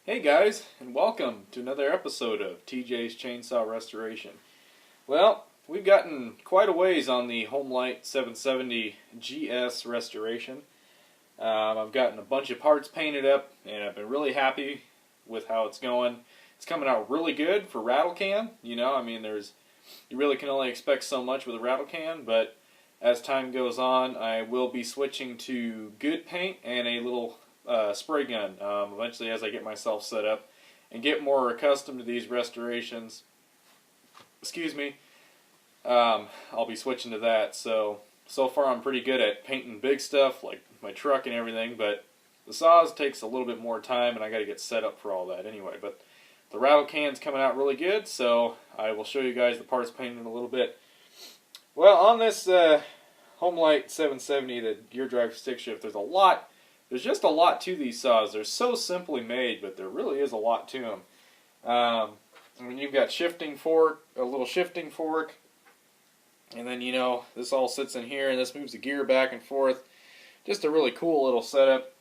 Hey guys, and welcome to another episode of TJ's Chainsaw Restoration. Well, we've gotten quite a ways on the Homelite 770 GS restoration. I've gotten a bunch of parts painted up, and I've been really happy with how it's going. It's coming out really good for rattle can. You really can only expect so much with a rattle can, but as time goes on, I will be switching to good paint and a little spray gun eventually as I get myself set up and get more accustomed to these restorations. Excuse me. I'll be switching to that. So far I'm pretty good at painting big stuff like my truck and everything, but the saws takes a little bit more time and I got to get set up for all that anyway. But the rattle can's coming out really good, so I will show you guys the parts painted in a little bit. Well, on this Homelite 770, the gear drive stick shift, there's just a lot to these saws. They're so simply made, but there really is a lot to them. I mean, you've got a little shifting fork, and then, this all sits in here, and this moves the gear back and forth. Just a really cool little setup.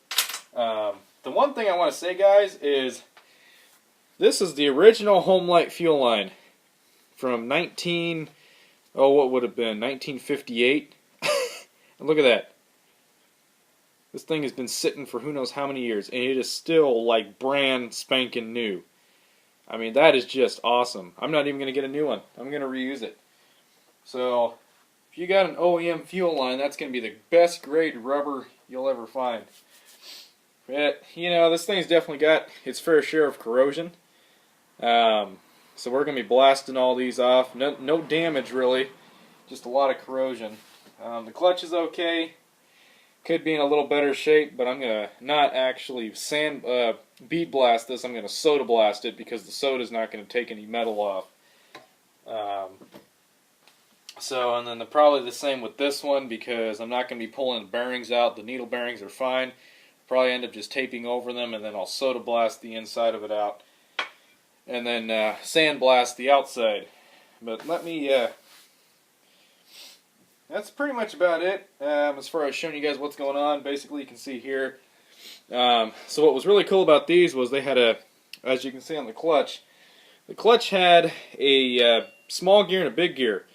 The one thing I want to say, guys, is this is the original Homelite fuel line from 1958. And look at that. This thing has been sitting for who knows how many years, and it is still like brand spanking new. I mean, that is just awesome. I'm not even going to get a new one. I'm going to reuse it. So, if you got an OEM fuel line, that's going to be the best grade rubber you'll ever find. But, this thing's definitely got its fair share of corrosion. So we're going to be blasting all these off. No damage, really. Just a lot of corrosion. The clutch is okay. Could be in a little better shape, but I'm going to not actually bead blast this. I'm going to soda blast it because the soda is not going to take any metal off. And then probably the same with this one because I'm not going to be pulling the bearings out. The needle bearings are fine. Probably end up just taping over them, and then I'll soda blast the inside of it out. And then sandblast the outside. But that's pretty much about it as far as showing you guys what's going on. Basically, you can see here. So what was really cool about these was they had as you can see on the clutch had a small gear and a big gear.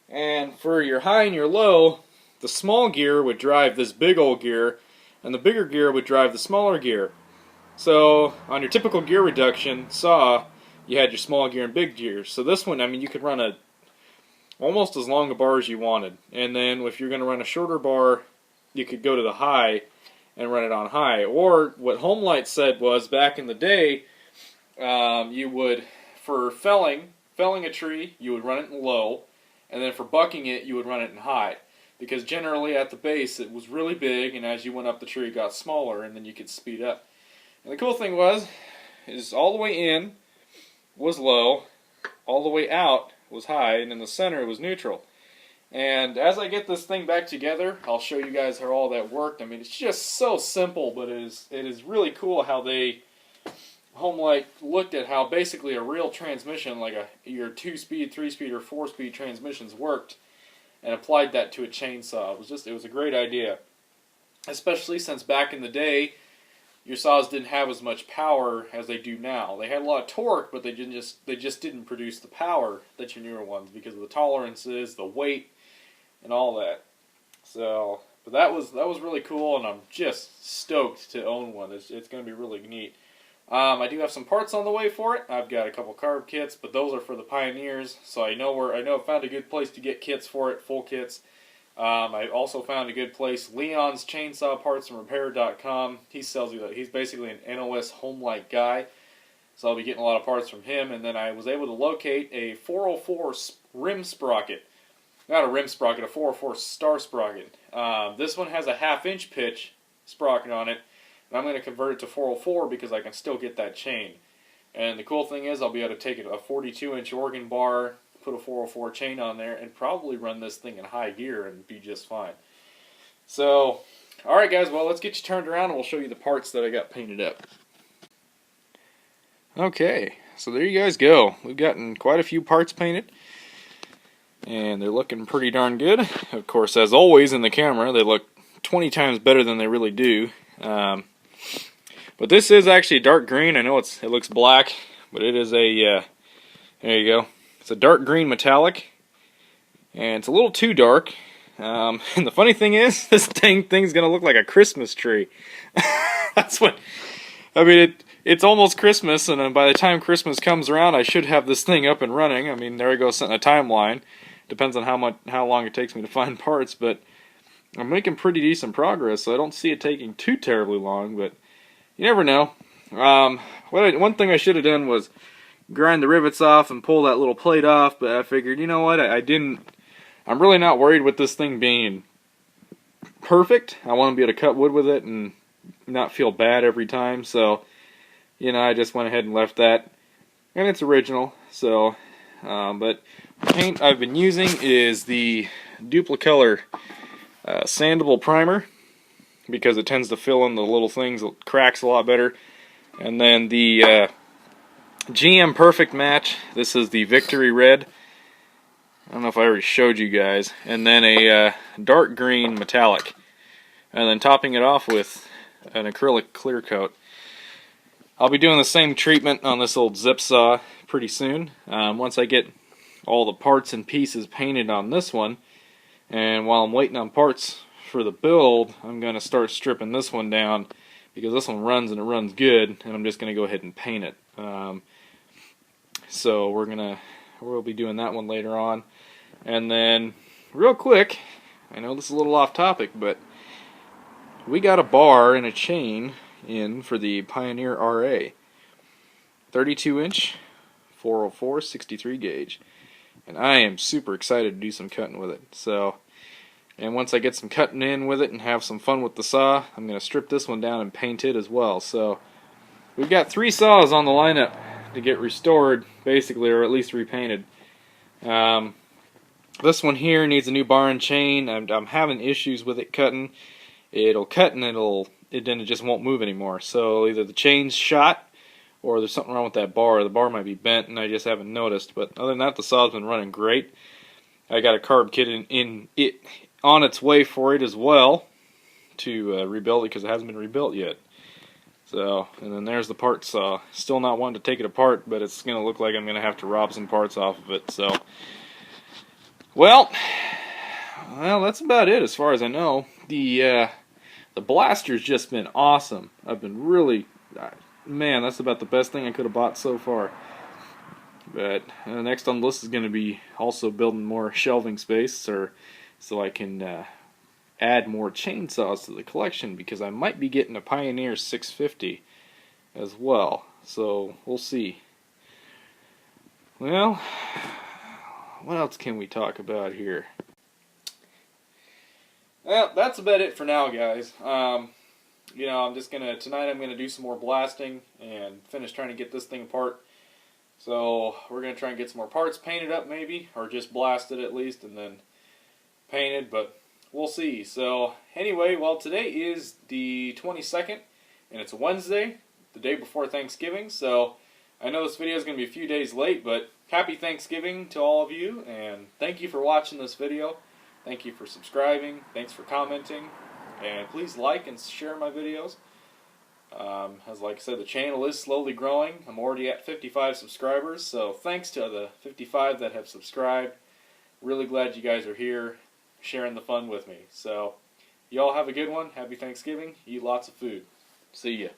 And for your high and your low, the small gear would drive this big old gear, and the bigger gear would drive the smaller gear. So on your typical gear reduction saw, you had your small gear and big gear. So this one, I mean, you could run almost as long a bar as you wanted. And then if you're going to run a shorter bar, you could go to the high and run it on high. Or what Homelite said was, back in the day, you would, for felling a tree, you would run it in low, and then for bucking it, you would run it in high. Because generally at the base it was really big, and as you went up the tree it got smaller, and then you could speed up. And the cool thing is all the way in was low, all the way out was high, and in the center was neutral. And as I get this thing back together, I'll show you guys how all that worked. I mean, it's just so simple, but it is really cool how Homelite looked at how basically a real transmission, like your 2-speed, 3-speed, or 4-speed transmissions worked, and applied that to a chainsaw. It was a great idea, especially since back in the day, your saws didn't have as much power as they do now. They had a lot of torque, but they just didn't produce the power that your newer ones because of the tolerances, the weight, and all that. So, but that was really cool, and I'm just stoked to own one. It's going to be really neat. I do have some parts on the way for it. I've got a couple carb kits, but those are for the pioneers. So I know I found a good place to get kits for it, full kits. I also found a good place, Leon's Chainsaw Parts and Repair.com. He sells you that. He's basically an NOS Homelite guy, so I'll be getting a lot of parts from him. And then I was able to locate a 404 rim sprocket. Not a rim sprocket, a 404 star sprocket. This one has a 1/2-inch pitch sprocket on it, and I'm going to convert it to 404 because I can still get that chain. And the cool thing is I'll be able to take a 42-inch organ bar, put a 404 chain on there, and probably run this thing in high gear and be just fine. So, alright guys, well, let's get you turned around and we'll show you the parts that I got painted up. Okay, so there you guys go. We've gotten quite a few parts painted, and they're looking pretty darn good. Of course, as always in the camera, they look 20 times better than they really do. But this is actually dark green. I know it looks black, but it is a, there you go. It's a dark green metallic, and it's a little too dark. And the funny thing is, this thing's gonna look like a Christmas tree. That's what, I mean, it's almost Christmas, and then by the time Christmas comes around, I should have this thing up and running. I mean, there I go, setting a timeline. Depends on how long it takes me to find parts, but I'm making pretty decent progress, so I don't see it taking too terribly long, but you never know. One thing I should have done was grind the rivets off and pull that little plate off, but I figured, you know what, I didn't. I'm really not worried with this thing being perfect. I want to be able to cut wood with it and not feel bad every time, so, you know, I just went ahead and left that. And it's original, so, but the paint I've been using is the Duplicolor sandable primer, because it tends to fill in the little things, cracks a lot better. And then the GM Perfect Match, this is the Victory Red. I don't know if I already showed you guys. And then a dark green metallic. And then topping it off with an acrylic clear coat. I'll be doing the same treatment on this old zip saw pretty soon. Once I get all the parts and pieces painted on this one, and while I'm waiting on parts for the build, I'm going to start stripping this one down, because this one runs and it runs good, and I'm just going to go ahead and paint it. So we'll be doing that one later on. And then, real quick, I know this is a little off topic, but we got a bar and a chain in for the Pioneer RA. 32 inch, 404, 63 gauge. And I am super excited to do some cutting with it. So, and once I get some cutting in with it and have some fun with the saw, I'm going to strip this one down and paint it as well. So, we've got 3 saws on the lineup to get restored, basically, or at least repainted. This one here needs a new bar and chain. I'm having issues with it cutting. It'll cut and then it just won't move anymore. So either the chain's shot or there's something wrong with that bar. The bar might be bent and I just haven't noticed. But other than that, the saw's been running great. I got a carb kit in it on its way for it as well to rebuild it, because it hasn't been rebuilt yet. So, and then there's the part saw. Still not wanting to take it apart, but it's going to look like I'm going to have to rob some parts off of it. So, well, that's about it as far as I know. The blaster's just been awesome. I've been really, man, that's about the best thing I could have bought so far. But next on the list is going to be also building more shelving space, so I can add more chainsaws to the collection, because I might be getting a Pioneer 650 as well. So we'll see. Well, what else can we talk about here? Well, that's about it for now, guys. You know, tonight I'm gonna do some more blasting and finish trying to get this thing apart. So we're gonna try and get some more parts painted up, maybe, or just blasted at least and then painted, but we'll see. So anyway, well, today is the 22nd, and it's a Wednesday, the day before Thanksgiving. So I know this video is going to be a few days late, but happy Thanksgiving to all of you, and thank you for watching this video. Thank you for subscribing. Thanks for commenting, and please like and share my videos. As like I said, the channel is slowly growing. I'm already at 55 subscribers, so thanks to the 55 that have subscribed. Really glad you guys are here, sharing the fun with me. So, y'all have a good one. Happy Thanksgiving. Eat lots of food. See ya.